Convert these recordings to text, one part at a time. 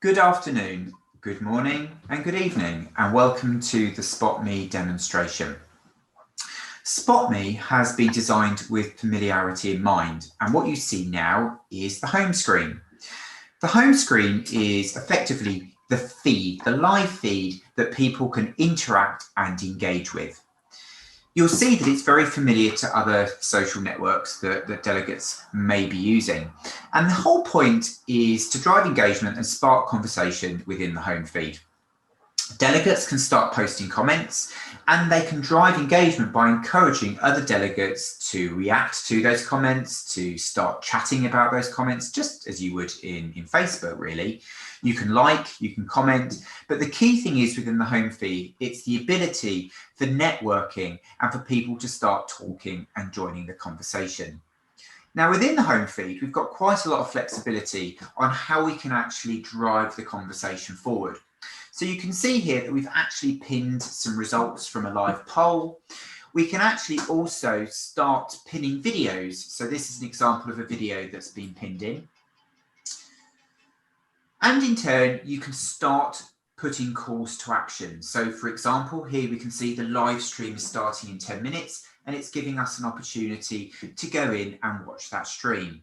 Good afternoon, good morning and good evening, and welcome to the Spot Me demonstration. Spot Me has been designed with familiarity in mind, and what you see now is the home screen. The home screen is effectively the feed, the live feed that people can interact and engage with. You'll see that it's very familiar to other social networks that delegates may be using. And the whole point is to drive engagement and spark conversation within the home feed. Delegates can start posting comments and they can drive engagement by encouraging other delegates to react to those comments, to start chatting about those comments, just as you would in Facebook, really. You can like, you can comment, but the key thing is within the home feed, it's the ability for networking and for people to start talking and joining the conversation. Now, within the home feed, we've got quite a lot of flexibility on how we can actually drive the conversation forward. So you can see here that we've actually pinned some results from a live poll. We can actually also start pinning videos. So this is an example of a video that's been pinned in. And in turn, you can start putting calls to action. So for example, here we can see the live stream is starting in 10 minutes and it's giving us an opportunity to go in and watch that stream.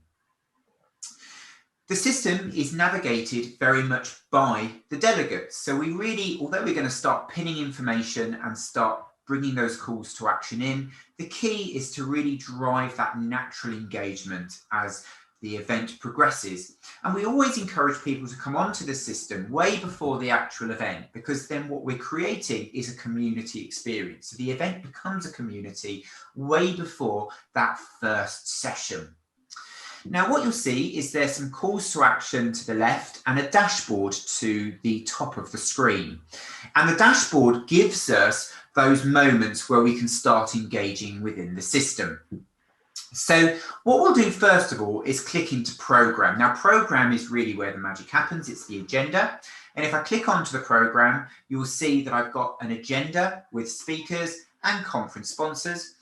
The system is navigated very much by the delegates. So we really, although we're going to start pinning information and start bringing those calls to action in, the key is to really drive that natural engagement as the event progresses. And we always encourage people to come onto the system way before the actual event, because then what we're creating is a community experience. So the event becomes a community way before that first session. Now, what you'll see is there's some calls to action to the left and a dashboard to the top of the screen. And the dashboard gives us those moments where we can start engaging within the system. So what we'll do first of all is click into program. Now, program is really where the magic happens. It's the agenda. And if I click onto the program, you'll see that I've got an agenda with speakers and conference sponsors,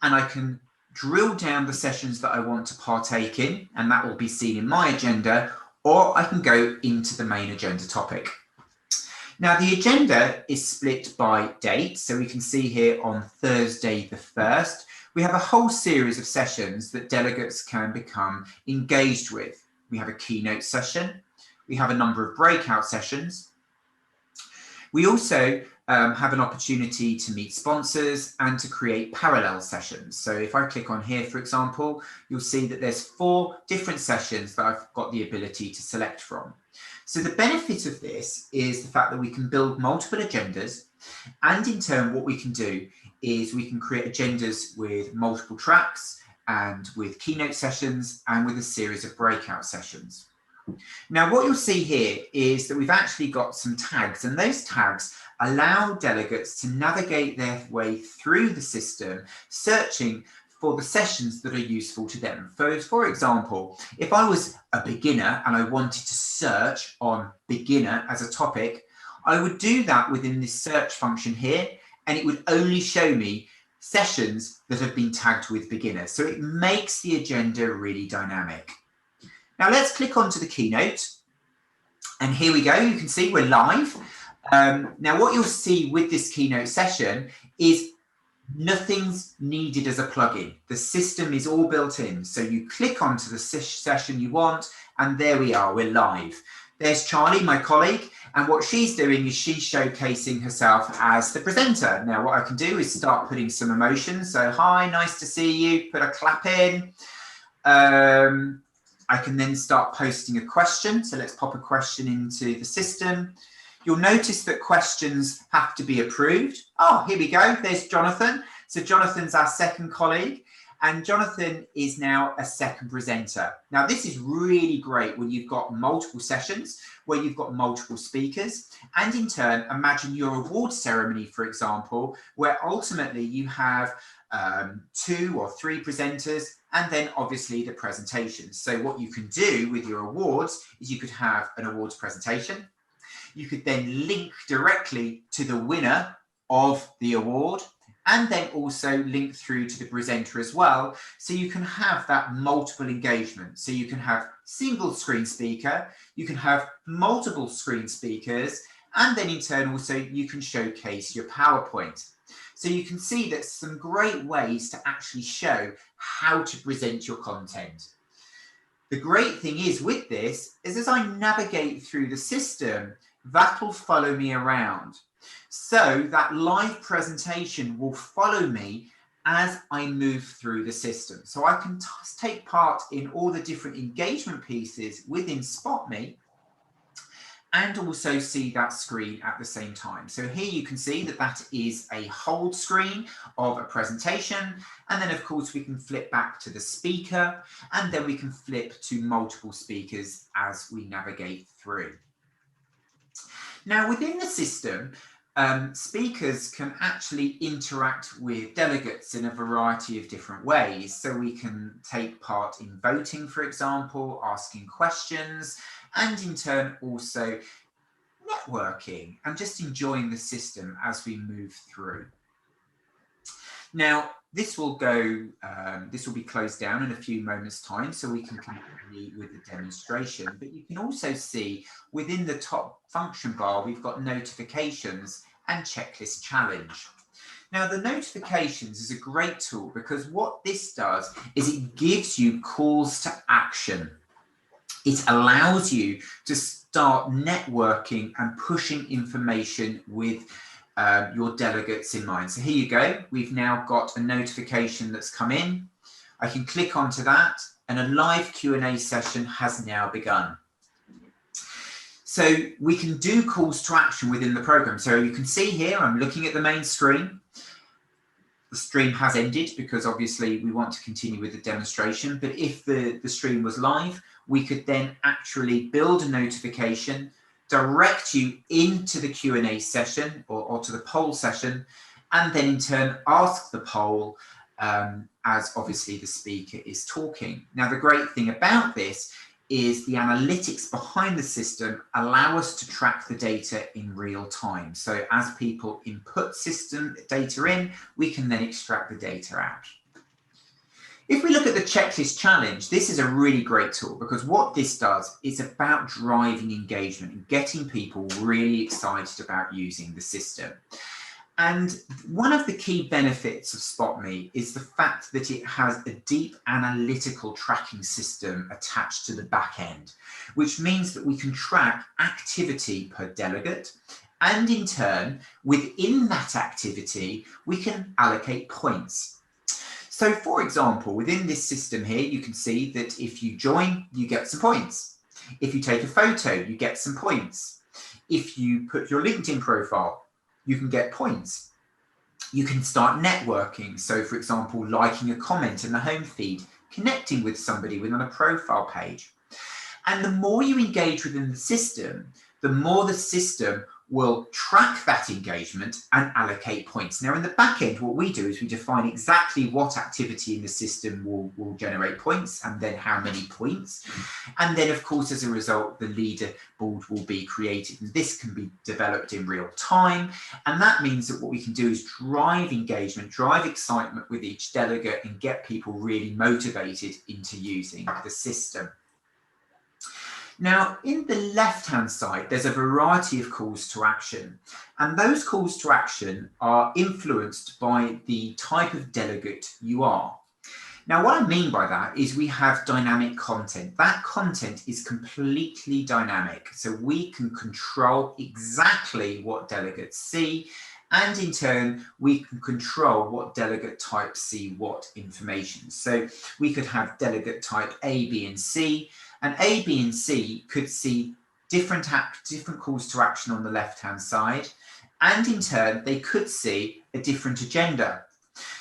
and I can drill down the sessions that I want to partake in, and that will be seen in my agenda, or I can go into the main agenda topic. Now, the agenda is split by date. So we can see here on Thursday the 1st, we have a whole series of sessions that delegates can become engaged with. We have a keynote session. We have a number of breakout sessions. We also have an opportunity to meet sponsors and to create parallel sessions. So if I click on here, for example, you'll see that there's 4 different sessions that I've got the ability to select from. So the benefit of this is the fact that we can build multiple agendas, and in turn what we can do is we can create agendas with multiple tracks and with keynote sessions and with a series of breakout sessions. Now, what you'll see here is that we've actually got some tags, and those tags allow delegates to navigate their way through the system, searching for the sessions that are useful to them. So, for example, if I was a beginner and I wanted to search on beginner as a topic, I would do that within this search function here, and it would only show me sessions that have been tagged with beginner. So it makes the agenda really dynamic. Now let's click onto the keynote, and here we go. You can see we're live. Now what you'll see with this keynote session is nothing's needed as a plugin. The system is all built in. So you click onto the session you want, and there we are, we're live. There's Charlie, my colleague, and what she's doing is she's showcasing herself as the presenter. Now what I can do is start putting some emotions. So hi, nice to see you, put a clap in. I can then start posting a question. So let's pop a question into the system. You'll notice that questions have to be approved. Oh, here we go. There's Jonathan. So Jonathan's our second colleague, and Jonathan is now a second presenter. Now, this is really great when you've got multiple sessions, where you've got multiple speakers, and in turn, imagine your award ceremony, for example, where ultimately you have 2 or 3 presenters, and then obviously the presentations. So what you can do with your awards is you could have an awards presentation. You could then link directly to the winner of the award, and then also link through to the presenter as well. So you can have that multiple engagement. So you can have single screen speaker, you can have multiple screen speakers, and then in turn also you can showcase your PowerPoint. So you can see that some great ways to actually show how to present your content. The great thing is with this is as I navigate through the system, that'll follow me around. So that live presentation will follow me as I move through the system. So I can take part in all the different engagement pieces within SpotMe and also see that screen at the same time. So here you can see that that is a hold screen of a presentation. And then of course we can flip back to the speaker, and then we can flip to multiple speakers as we navigate through. Now within the system, speakers can actually interact with delegates in a variety of different ways. So we can take part in voting, for example, asking questions, and in turn also networking and just enjoying the system as we move through. Now, this will be closed down in a few moments' time, so we can continue with the demonstration. But you can also see within the top function bar, we've got notifications and checklist challenge. Now, the notifications is a great tool because what this does is it gives you calls to action. It allows you to start networking and pushing information with your delegates in mind. So here you go. We've now got a notification that's come in. I can click onto that and a live Q&A session has now begun. So we can do calls to action within the program. So you can see here, I'm looking at the main screen. The stream has ended because obviously we want to continue with the demonstration. But if the stream was live, we could then actually build a notification, direct you into the Q&A session or to the poll session, and then in turn ask the poll as obviously the speaker is talking. Now, the great thing about this is the analytics behind the system allow us to track the data in real time. So as people input system data in, we can then extract the data out. If we look at the checklist challenge, this is a really great tool because what this does is about driving engagement and getting people really excited about using the system. And one of the key benefits of SpotMe is the fact that it has a deep analytical tracking system attached to the back end, which means that we can track activity per delegate. And in turn, within that activity, we can allocate points. So for example, within this system here, you can see that if you join, you get some points. If you take a photo, you get some points. If you put your LinkedIn profile, you can get points. You can start networking. So for example, liking a comment in the home feed, connecting with somebody within a profile page. And the more you engage within the system, the more the system will track that engagement and allocate points. Now in the back end, what we do is we define exactly what activity in the system will generate points and then how many points. And then of course, as a result, the leaderboard will be created and this can be developed in real time. And that means that what we can do is drive engagement, drive excitement with each delegate and get people really motivated into using the system. Now, in the left-hand side, there's a variety of calls to action, and those calls to action are influenced by the type of delegate you are. Now, what I mean by that is we have dynamic content. That content is completely dynamic, so we can control exactly what delegates see, and in turn, we can control what delegate types see what information. So we could have delegate type A, B, and C, and A, B, and C could see different calls to action on the left-hand side, and in turn, they could see a different agenda.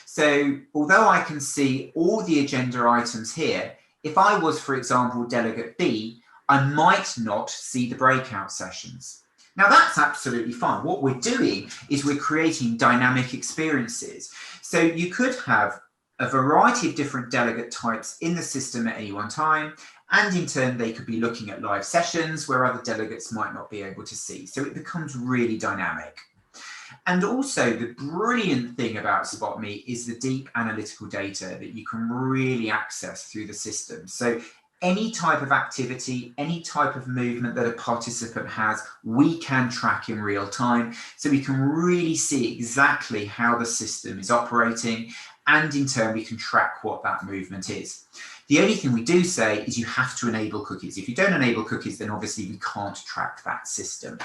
So although I can see all the agenda items here, if I was, for example, delegate B, I might not see the breakout sessions. Now that's absolutely fine. What we're doing is we're creating dynamic experiences. So you could have a variety of different delegate types in the system at any one time, and in turn, they could be looking at live sessions where other delegates might not be able to see. So it becomes really dynamic. And also the brilliant thing about SpotMe is the deep analytical data that you can really access through the system. So any type of activity, any type of movement that a participant has, we can track in real time. So we can really see exactly how the system is operating, and in turn we can track what that movement is. The only thing we do say is you have to enable cookies. If you don't enable cookies, then obviously we can't track that system.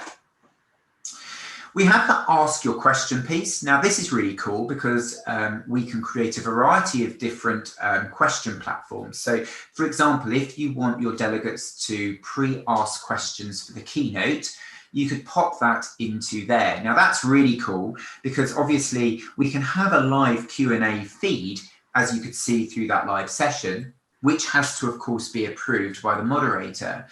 We have the ask your question piece. Now this is really cool because we can create a variety of different question platforms. So for example, if you want your delegates to pre-ask questions for the keynote, you could pop that into there. Now that's really cool because obviously we can have a live Q&A feed, as you could see through that live session, which has to of course be approved by the moderator.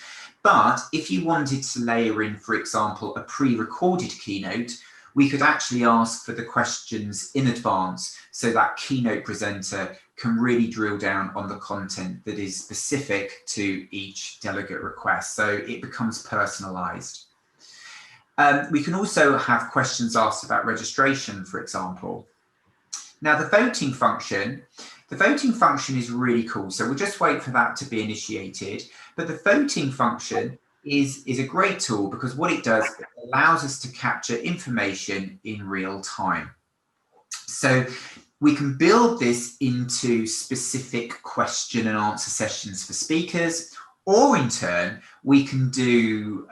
But if you wanted to layer in, for example, a pre-recorded keynote, we could actually ask for the questions in advance so that keynote presenter can really drill down on the content that is specific to each delegate request. So it becomes personalized. We can also have questions asked about registration, for example. Now the voting function is really cool. So we'll just wait for that to be initiated. But the voting function is a great tool because what it does, it allows us to capture information in real time. So we can build this into specific question and answer sessions for speakers, or in turn, we can do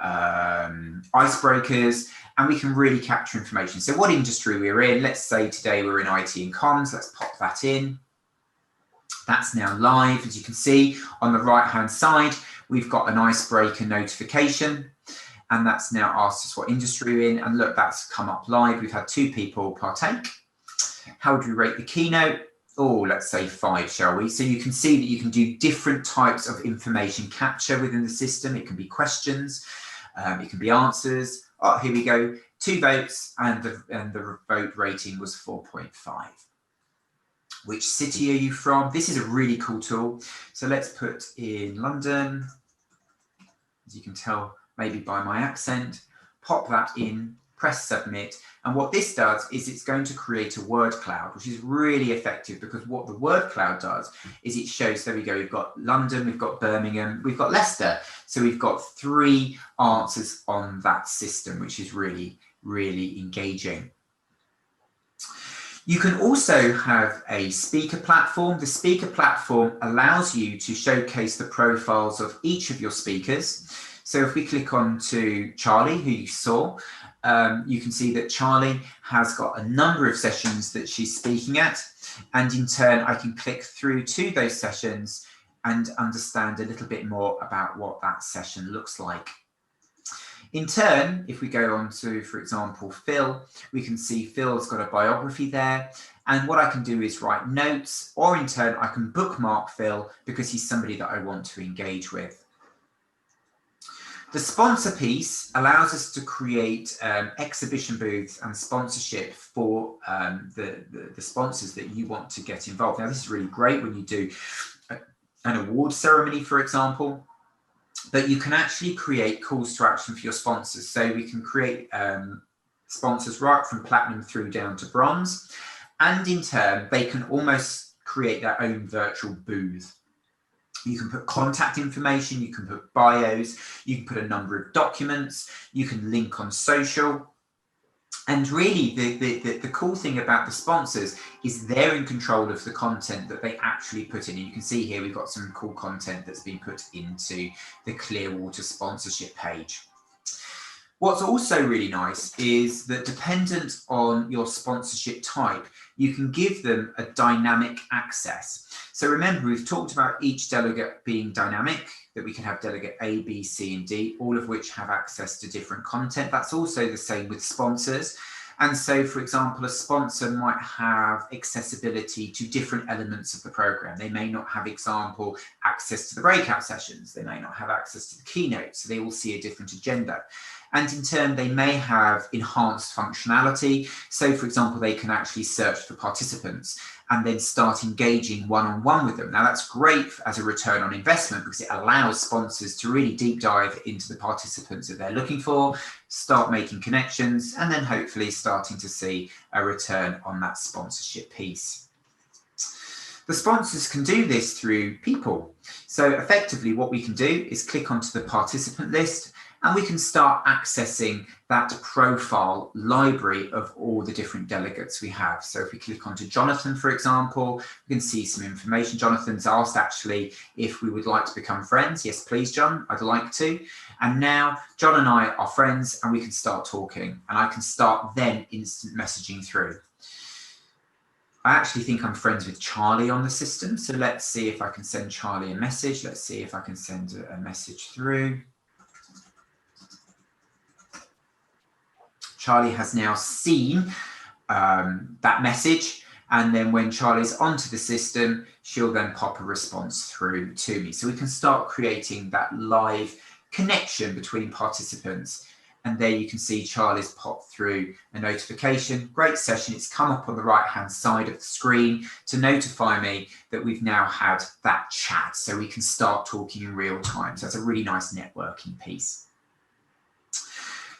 icebreakers, and we can really capture information. So what industry we're in, let's say today we're in IT and comms, let's pop that in. That's now live. As you can see on the right-hand side, we've got an icebreaker notification, and that's now asked us what industry we're in. And look, that's come up live. We've had 2 people partake. How would we rate the keynote? Oh, let's say 5, shall we? So you can see that you can do different types of information capture within the system. It can be questions, it can be answers. Oh, here we go. 2 votes, and the vote rating was 4.5. Which city are you from? This is a really cool tool. So let's put in London. As you can tell, maybe by my accent, pop that in, press submit. And what this does is it's going to create a word cloud, which is really effective because what the word cloud does is it shows, there we go, we've got London, we've got Birmingham, we've got Leicester. So we've got 3 answers on that system, which is really, really engaging. You can also have a speaker platform. The speaker platform allows you to showcase the profiles of each of your speakers. So if we click on to Charlie, who you saw, you can see that Charlie has got a number of sessions that she's speaking at. And in turn, I can click through to those sessions and understand a little bit more about what that session looks like. In turn, if we go on to, for example, Phil, we can see Phil's got a biography there. And what I can do is write notes, or in turn, I can bookmark Phil because he's somebody that I want to engage with. The sponsor piece allows us to create exhibition booths and sponsorship for the sponsors that you want to get involved. Now, this is really great when you do an award ceremony, for example. But you can actually create calls to action for your sponsors. So we can create sponsors right from platinum through down to bronze. And in turn, they can almost create their own virtual booth. You can put contact information, you can put bios, you can put a number of documents, you can link on social. And really, the cool thing about the sponsors is they're in control of the content that they actually put in. And you can see here, we've got some cool content that's been put into the Clearwater sponsorship page. What's also really nice is that dependent on your sponsorship type, you can give them a dynamic access. So remember, we've talked about each delegate being dynamic, that we can have delegate A, B, C, and D, all of which have access to different content. That's also the same with sponsors. And so, for example, a sponsor might have accessibility to different elements of the program. They may not have, example, access to the breakout sessions. They may not have access to the keynote, so they will see a different agenda. And in turn, they may have enhanced functionality. So, for example, they can actually search for participants. and then start engaging one-on-one with them. Now that's great as a return on investment because it allows sponsors to really deep dive into the participants that they're looking for, start making connections, and then hopefully starting to see a return on that sponsorship piece. The sponsors can do this through people. So effectively what we can do is click onto the participant list, and we can start accessing that profile library of all the different delegates we have. So if we click onto Jonathan, for example, we can see some information. Jonathan's asked actually if we would like to become friends. Yes, please, John, I'd like to. And now John and I are friends, and we can start talking, and I can start then instant messaging through. I actually think I'm friends with Charlie on the system. So let's see if I can send Charlie a message. Let's see if I can send a message through. Charlie has now seen that message, and then when Charlie's onto the system, she'll then pop a response through to me. So we can start creating that live connection between participants. And there you can see Charlie's popped through a notification. Great session. It's come up on the right-hand side of the screen to notify me that we've now had that chat. So we can start talking in real time. So that's a really nice networking piece.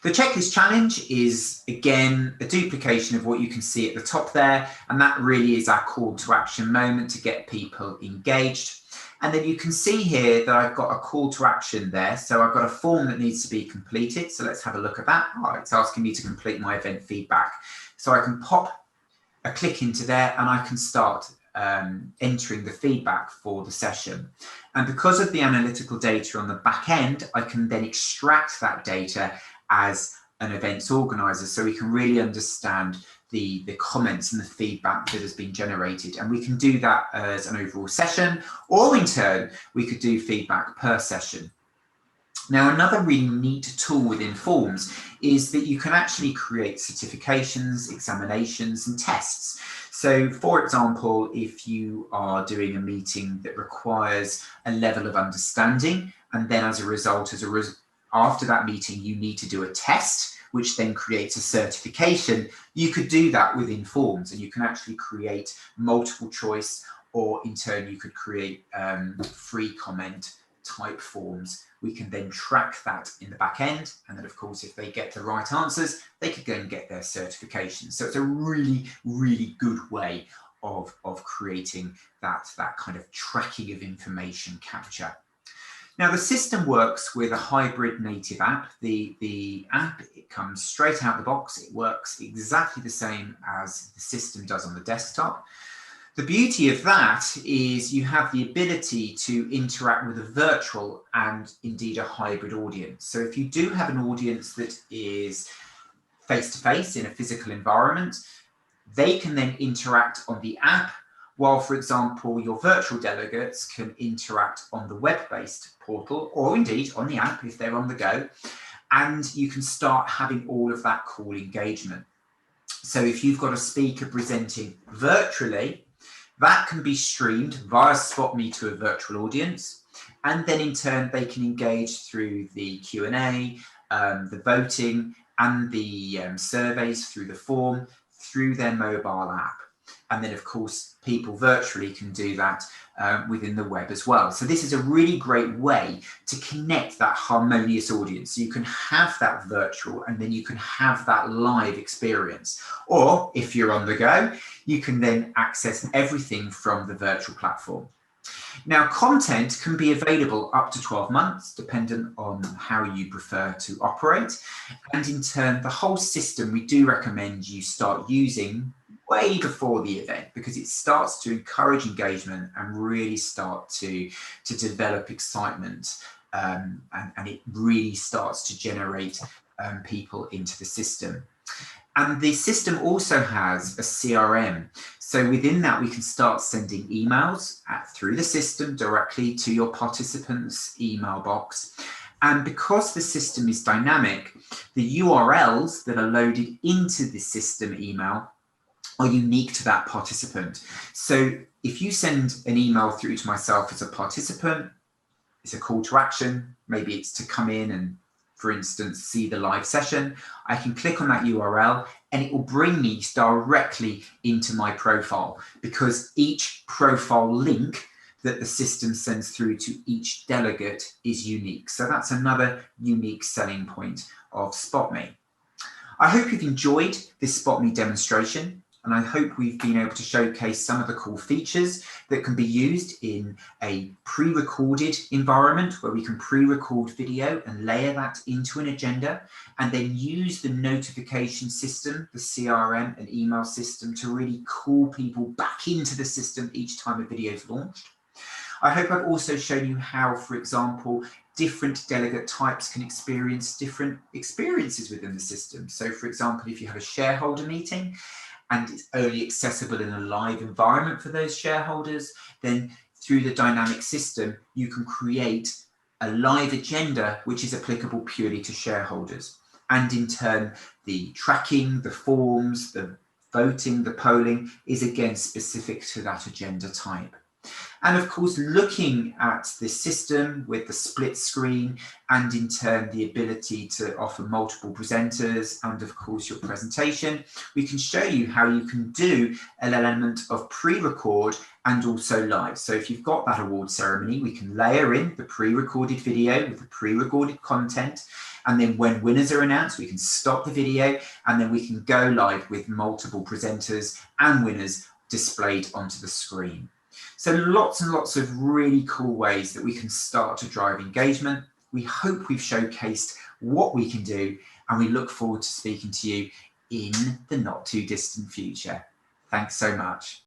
The checklist challenge is, again, a duplication of what you can see at the top there. And that really is our call to action moment to get people engaged. And then you can see here that I've got a call to action there. So I've got a form that needs to be completed. So let's have a look at that. Oh, it's asking me to complete my event feedback. So I can pop a click into there, and I can start entering the feedback for the session. And because of the analytical data on the back end, I can then extract that data as an events organizer, so we can really understand the comments and the feedback that has been generated. And we can do that as an overall session, or in turn, we could do feedback per session. Now, another really neat tool within Forms is that you can actually create certifications, examinations, and tests. So, for example, if you are doing a meeting that requires a level of understanding, and then as a result, after that meeting, you need to do a test, which then creates a certification, you could do that within Forms, and you can actually create multiple choice, or in turn, you could create free comment type forms. We can then track that in the back end. And then, of course, if they get the right answers, they could go and get their certification. So it's a really, really good way of creating that kind of tracking of information capture. Now, the system works with a hybrid native app. The app, it comes straight out the box. It works exactly the same as the system does on the desktop. The beauty of that is you have the ability to interact with a virtual and indeed a hybrid audience. So if you do have an audience that is face-to-face in a physical environment, they can then interact on the app, while, for example, your virtual delegates can interact on the web-based portal, or indeed on the app if they're on the go, and you can start having all of that call engagement. So if you've got a speaker presenting virtually, that can be streamed via SpotMe to a virtual audience, and then in turn they can engage through the Q&A, the voting, and the surveys through the form, through their mobile app. And then, of course, people virtually can do that within the web as well. So this is a really great way to connect that harmonious audience. So you can have that virtual, and then you can have that live experience. Or if you're on the go, you can then access everything from the virtual platform. Now, content can be available up to 12 months, dependent on how you prefer to operate. And in turn, the whole system, we do recommend you start using way before the event, because it starts to encourage engagement and really start to develop excitement, and it really starts to generate people into the system. And the system also has a CRM. So within that, we can start sending emails through the system directly to your participants' email box. And because the system is dynamic, the URLs that are loaded into the system email are unique to that participant. So if you send an email through to myself as a participant, it's a call to action. Maybe it's to come in and for instance, see the live session, I can click on that URL and it will bring me directly into my profile, because each profile link that the system sends through to each delegate is unique. So that's another unique selling point of SpotMe. I hope you've enjoyed this SpotMe demonstration, and I hope we've been able to showcase some of the cool features that can be used in a pre-recorded environment where we can pre-record video and layer that into an agenda, and then use the notification system, the CRM and email system, to really call people back into the system each time a video is launched. I hope I've also shown you how, for example, different delegate types can experience different experiences within the system. So, for example, if you have a shareholder meeting and it's only accessible in a live environment for those shareholders, then through the dynamic system, you can create a live agenda which is applicable purely to shareholders. And in turn, the tracking, the forms, the voting, the polling is again specific to that agenda type. And of course, looking at this system with the split screen and in turn the ability to offer multiple presenters and of course your presentation, we can show you how you can do an element of pre-record and also live. So if you've got that award ceremony, we can layer in the pre-recorded video with the pre-recorded content. And then when winners are announced, we can stop the video and then we can go live with multiple presenters and winners displayed onto the screen. So lots and lots of really cool ways that we can start to drive engagement. We hope we've showcased what we can do, and we look forward to speaking to you in the not too distant future. Thanks so much.